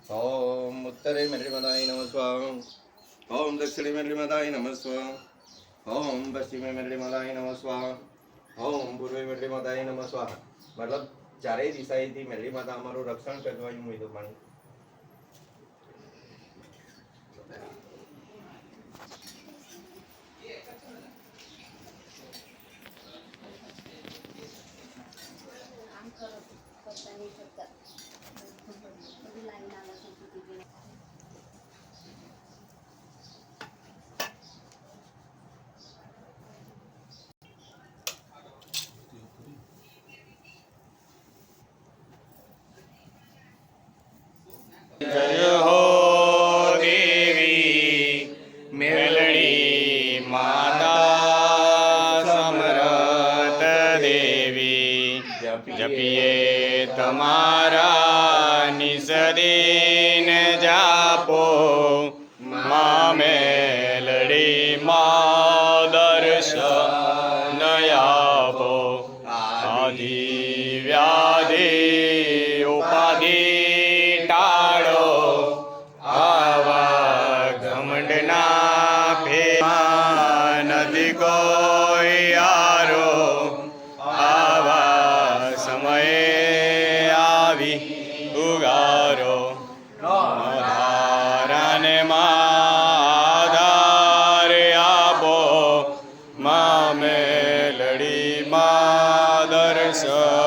ओम उत्तरे मेल्लिमदाय नमः स्वाहा। ओम दक्षिणे मेल्लिमदाय नमः स्वाहा। ओम पश्चिमे मेल्लिमदाय नमः स्वाहा। ओम पूर्वे मेल्लिमदाय नमः स्वाहा। मतलब चारे दिशाएથી મેલ્લીમાતા અમારું રક્ષણ કરવા હું તો પાણી जय हो देवी मेलड़ी माता समरथ देवी जपिए तमारा निसदीन जापो माँ मेलड़ी माँ दर्शन आपो आदि व्याधि उपाधि નથી કોઈ યારો આવા સમયે આવી ઉગારો ધારાને આધાર આપો મા મેલડી મા દર્શન